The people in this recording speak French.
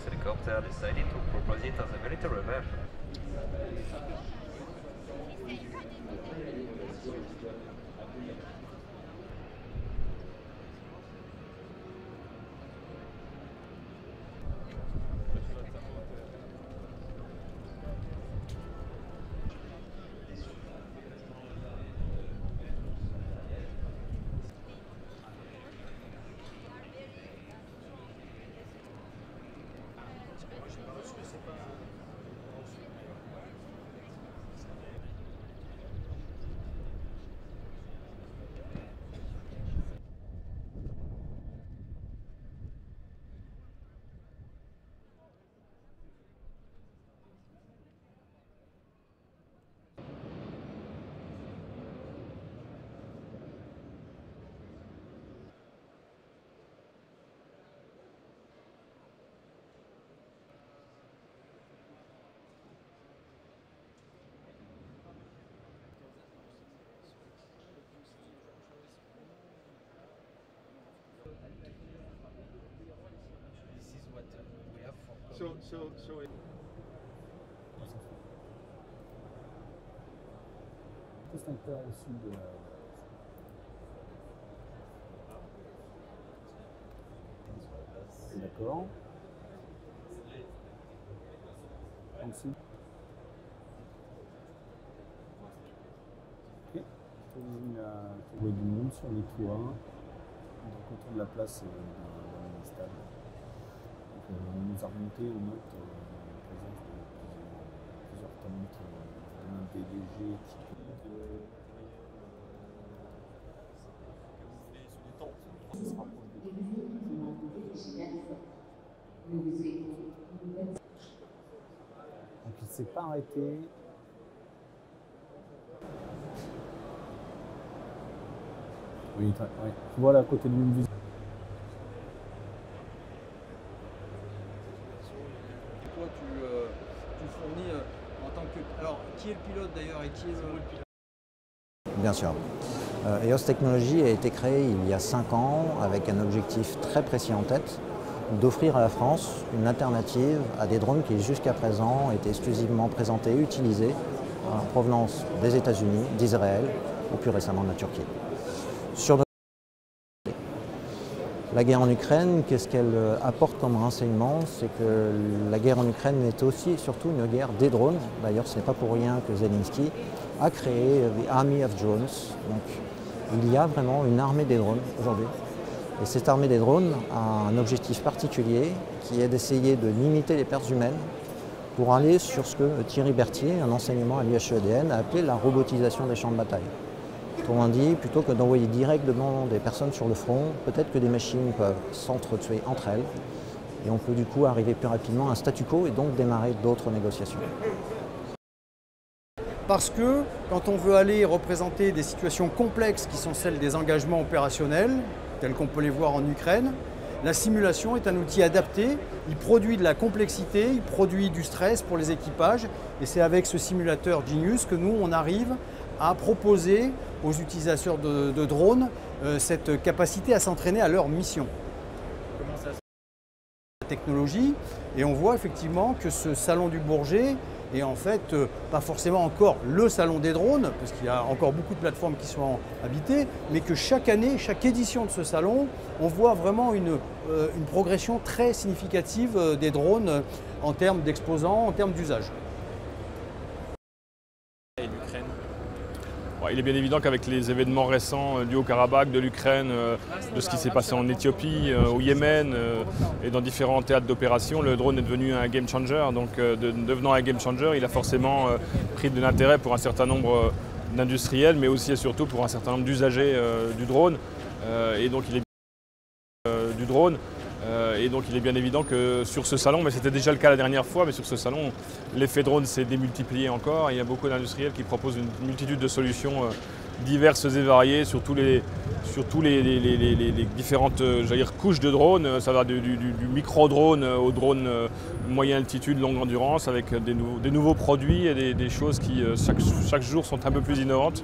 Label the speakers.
Speaker 1: US helicopter decided to propose it as a military version.
Speaker 2: Juste un peu au-dessus de D'accord. En dessous. Ok. On voit du monde sur les toits. Donc autour de la place d'un stade. Donc, on nous a remonté, on note la présence de plusieurs tanks, d'un PDG Donc il ne s'est pas arrêté. Oui, ouais. Tu vois là à côté de l'une.
Speaker 3: Toi, tu fournis en tant que... Alors, qui est le pilote d'ailleurs et qui est le pilote?
Speaker 4: Bien sûr. EOS Technologies a été créé il y a 5 ans avec un objectif très précis en tête, d'offrir à la France une alternative à des drones qui jusqu'à présent étaient exclusivement présentés et utilisés en provenance des États-Unis, d'Israël ou plus récemment de la Turquie. Sur la guerre en Ukraine, qu'est-ce qu'elle apporte comme renseignement? C'est que la guerre en Ukraine est aussi et surtout une guerre des drones. D'ailleurs, ce n'est pas pour rien que Zelensky a créé The Army of Drones. Donc, il y a vraiment une armée des drones aujourd'hui. Et cette armée des drones a un objectif particulier qui est d'essayer de limiter les pertes humaines pour aller sur ce que Thierry Berthier, un enseignement à l'UHEDN, a appelé la robotisation des champs de bataille. Autrement dit, plutôt que d'envoyer directement des personnes sur le front, peut-être que des machines peuvent s'entretuer entre elles et on peut du coup arriver plus rapidement à un statu quo et donc démarrer d'autres négociations.
Speaker 3: Parce que quand on veut aller représenter des situations complexes qui sont celles des engagements opérationnels, tels qu'on peut les voir en Ukraine, la simulation est un outil adapté, il produit de la complexité, il produit du stress pour les équipages et c'est avec ce simulateur Genius que nous on arrive à proposer aux utilisateurs de drones cette capacité à s'entraîner à leur mission. Comment ça se fait ? La technologie, et on voit effectivement que ce salon du Bourget est en fait pas forcément encore le salon des drones, parce qu'il y a encore beaucoup de plateformes qui sont habitées, mais que chaque année, chaque édition de ce salon, on voit vraiment une progression très significative des drones en termes d'exposants, en termes d'usage.
Speaker 5: Et l'Ukraine ? Il est bien évident qu'avec les événements récents du Haut-Karabakh, de l'Ukraine, de ce qui s'est passé en Éthiopie, au Yémen et dans différents théâtres d'opération, le drone est devenu un game changer. Donc devenant un game changer, il a forcément pris de l'intérêt pour un certain nombre d'industriels, mais aussi et surtout pour un certain nombre d'usagers du drone. Et donc il est bien évident que sur ce salon, mais c'était déjà le cas la dernière fois, mais sur ce salon, l'effet drone s'est démultiplié encore. Il y a beaucoup d'industriels qui proposent une multitude de solutions diverses et variées sur tous les différentes couches de drones. Ça va du micro-drone au drone moyenne altitude, longue endurance, avec des nouveaux produits et des choses qui chaque jour sont un peu plus innovantes.